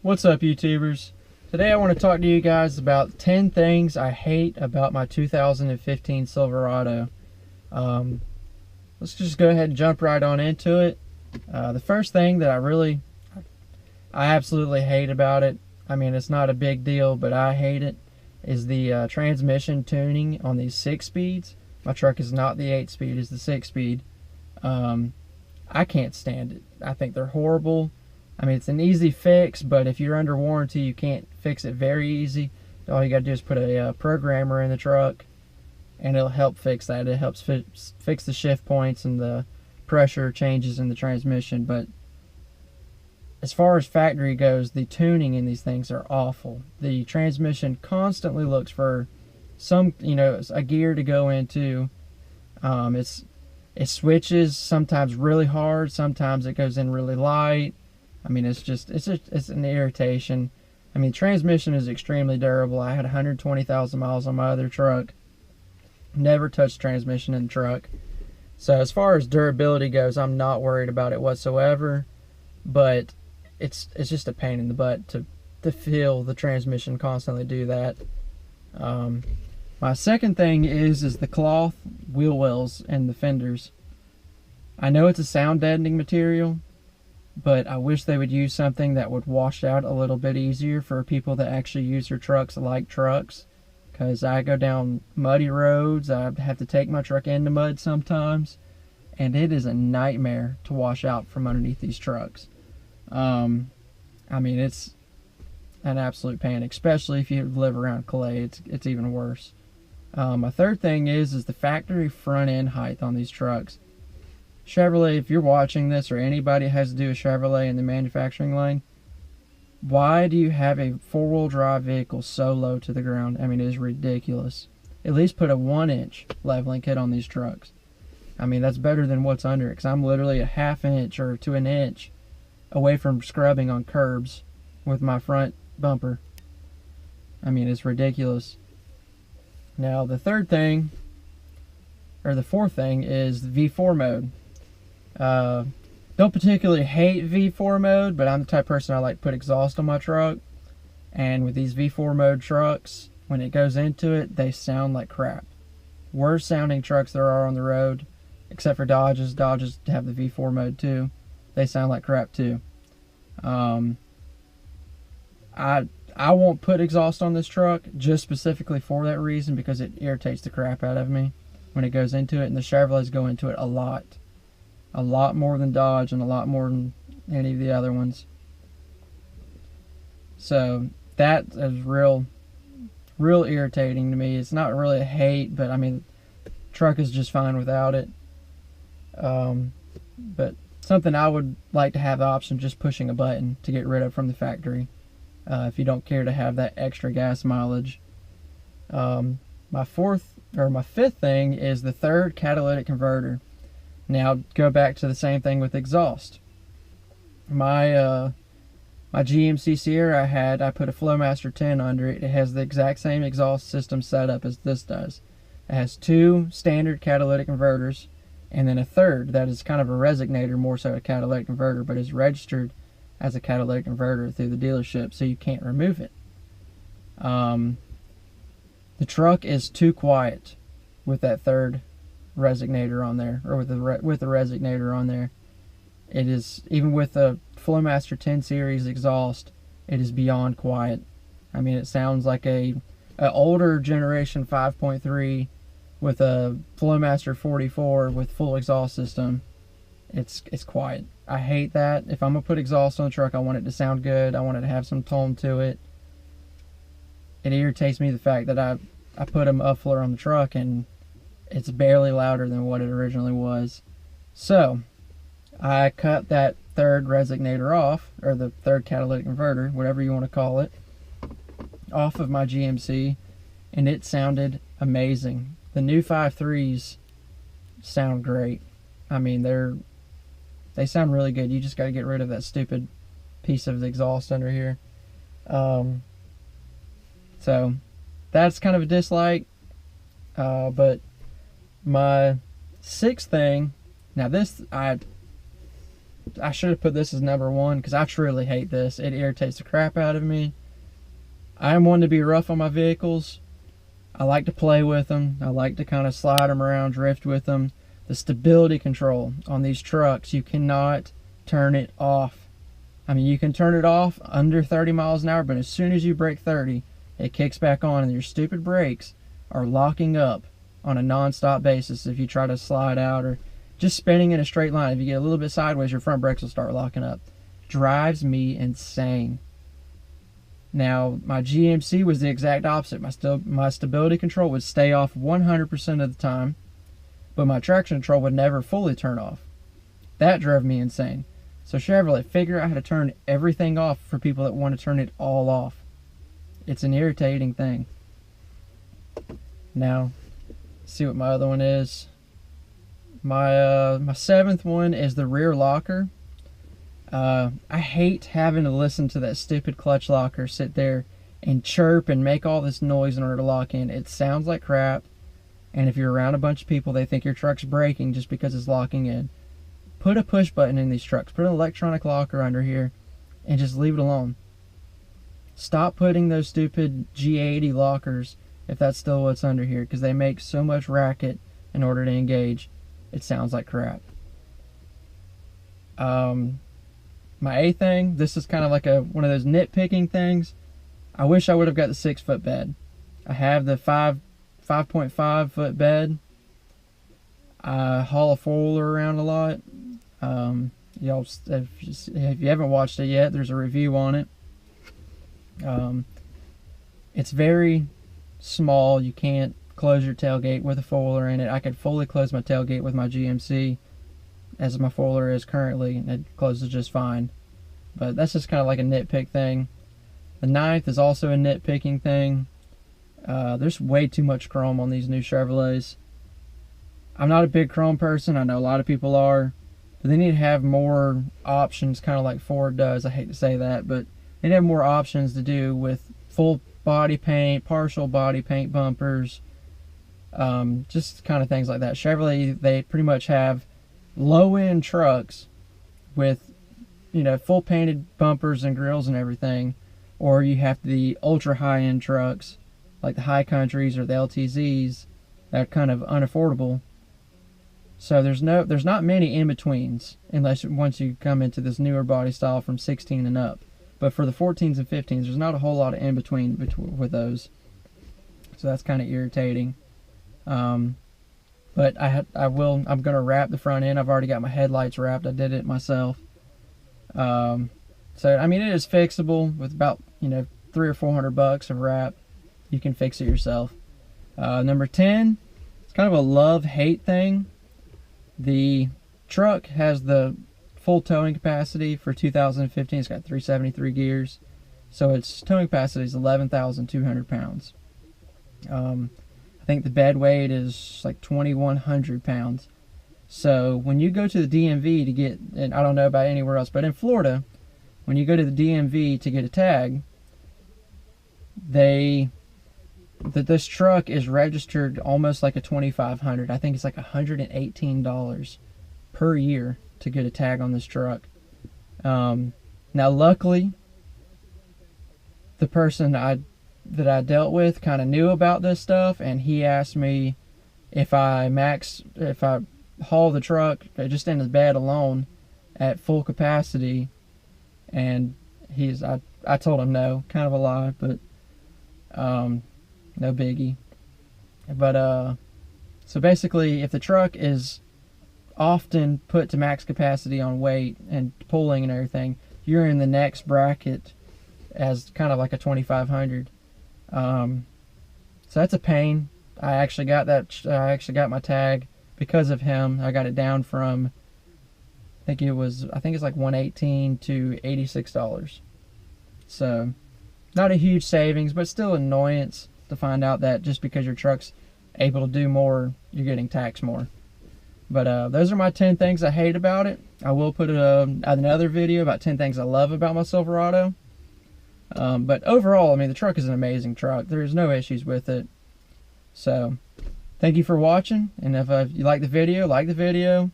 What's up, YouTubers? Today I want to talk to you guys about 10 things I hate about my 2015 Silverado. Let's just go ahead and jump right on into it. The first thing that I absolutely hate about it, I mean, it's not a big deal, but I hate it, is the transmission tuning on these 6-speeds. My truck is not the 8-speed, it's the 6-speed. I can't stand it. I think they're horrible. I mean, it's an easy fix, but if you're under warranty, you can't fix it very easy. All you got to do is put a programmer in the truck, and it'll help fix that. It helps fix the shift points and the pressure changes in the transmission. But as far as factory goes, the tuning in these things are awful. The transmission constantly looks for some, a gear to go into. It switches sometimes really hard, sometimes it goes in really light. I mean, it's an irritation. I mean, transmission is extremely durable. I had 120,000 miles on my other truck. Never touched transmission in the truck. So as far as durability goes, I'm not worried about it whatsoever. But it's just a pain in the butt to feel the transmission constantly do that. My second thing is the cloth wheel wells and the fenders. I know it's a sound deadening material, but I wish they would use something that would wash out a little bit easier for people that actually use their trucks like trucks. Because I go down muddy roads, I have to take my truck into mud sometimes, and it is a nightmare to wash out from underneath these trucks. I mean, it's an absolute pain, especially if you live around clay. It's even worse. My third thing is the factory front end height on these trucks. Chevrolet, if you're watching this, or anybody has to do a Chevrolet in the manufacturing line, why do you have a four-wheel drive vehicle so low to the ground? I mean, it is ridiculous. At least put a 1-inch leveling kit on these trucks. I mean, that's better than what's under it, because I'm literally a ½ inch or to an inch away from scrubbing on curbs with my front bumper. I mean, it's ridiculous. Now, the fourth thing is the V4 mode. Don't particularly hate V4 mode, but I'm the type of person I like to put exhaust on my truck. And with these V4 mode trucks, when it goes into it, they sound like crap. Worst sounding trucks there are on the road, except for Dodges. Dodges have the V4 mode too. They sound like crap too. I won't put exhaust on this truck just specifically for that reason, because it irritates the crap out of me when it goes into it, and the Chevrolets go into it a lot more than Dodge and a lot more than any of the other ones. So that is real irritating to me. It's not really a hate, but I mean, the truck is just fine without it. But something I would like to have the option, just pushing a button to get rid of from the factory, if you don't care to have that extra gas mileage. My fifth thing is the third catalytic converter. Now, go back to the same thing with exhaust. My GMC Sierra I put a Flowmaster 10 under it. It has the exact same exhaust system setup as this does. It has 2 standard catalytic converters, and then a third that is kind of a resignator, more so a catalytic converter, but is registered as a catalytic converter through the dealership, so you can't remove it. The truck is too quiet with that third resignator on there, or with the resignator on there. It is, even with the Flowmaster 10 series exhaust, it is beyond quiet. I mean, it sounds like a older generation 5.3 with a Flowmaster 44 with full exhaust system. It's quiet. I hate that. If I'm gonna put exhaust on the truck, I want it to sound good. I want it to have some tone to it. It irritates me the fact that I put a muffler on the truck and it's barely louder than what it originally was. So I cut that third resignator off, or the third catalytic converter, whatever you want to call it, off of my GMC, and it sounded amazing. The new 5.3s sound great. I mean, they sound really good. You just got to get rid of that stupid piece of exhaust under here. So that's kind of a dislike. But my sixth thing, now this, I should have put this as number one because I truly hate this. It irritates the crap out of me. I'm one to be rough on my vehicles. I like to play with them. I like to kind of slide them around, drift with them. The stability control on these trucks, you cannot turn it off. I mean, you can turn it off under 30 miles an hour, but as soon as you break 30, it kicks back on, and your stupid brakes are locking up on a non-stop basis if you try to slide out or just spinning in a straight line. If you get a little bit sideways, your front brakes will start locking up. Drives me insane. Now, my GMC was the exact opposite. My stability control would stay off 100% of the time, but my traction control would never fully turn off. That drove me insane. So Chevrolet, figure out how to turn everything off for people that want to turn it all off. It's an irritating thing. Now, see what my other one is. My seventh one is the rear locker. I hate having to listen to that stupid clutch locker sit there and chirp and make all this noise in order to lock in. It sounds like crap, and if you're around a bunch of people, they think your truck's braking just because it's locking in. Put a push button in these trucks. Put an electronic locker under here and just leave it alone. Stop putting those stupid G80 lockers, if that's still what's under here, because they make so much racket in order to engage. It sounds like crap. My eighth thing, this is kind of like one of those nitpicking things. I wish I would have got the 6-foot bed. I have the 5.5 foot bed. I haul a four-wheeler around a lot. Y'all, if you haven't watched it yet, there's a review on it. It's very small. You can't close your tailgate with a four-wheeler in it. I could fully close my tailgate with my GMC as my four-wheeler is currently, and it closes just fine. But that's just kind of like a nitpick thing. The ninth is also a nitpicking thing. There's way too much chrome on these new Chevrolets. I'm not a big chrome person. I know a lot of people are. But they need to have more options, kind of like Ford does. I hate to say that, but they need to have more options to do with full body paint, partial body paint bumpers, just kind of things like that. Chevrolet, they pretty much have low-end trucks with, you know, full painted bumpers and grills and everything, or you have the ultra high-end trucks like the High Countries or the LTZs that are kind of unaffordable. So there's not many in-betweens unless once you come into this newer body style from 16 and up. But for the 14s and 15s, there's not a whole lot of in-between with those. So that's kind of irritating. But I'm gonna wrap the front end. I've already got my headlights wrapped. I did it myself. So I mean, it is fixable with about, you know, $300 or $400 of wrap. You can fix it yourself. Number 10, it's kind of a love-hate thing. The truck has the full towing capacity for 2015. It's got 373 gears, so its towing capacity is 11,200 pounds. I think the bed weight is like 2,100 pounds. So when you go to the DMV to get, and I don't know about anywhere else, but in Florida, when you go to the DMV to get a tag, this truck is registered almost like a 2,500. I think it's like $118 per year to get a tag on this truck. Now, luckily, the person that I dealt with kind of knew about this stuff, and he asked me if I haul the truck just in the bed alone at full capacity, and I told him no, kind of a lie, but no biggie. But so basically, if the truck is often put to max capacity on weight and pulling and everything, you're in the next bracket as kind of like a 2,500. So that's a pain. I actually got my tag because of him. I got it down from, I think it's like $118 to $86. So not a huge savings, but still annoyance to find out that just because your truck's able to do more, you're getting taxed more. But those are my 10 things I hate about it. I will put another video about 10 things I love about my Silverado. But overall, I mean, the truck is an amazing truck. There's no issues with it. So thank you for watching, and if you like the video,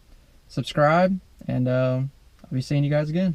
subscribe, and I'll I'll be seeing you guys again.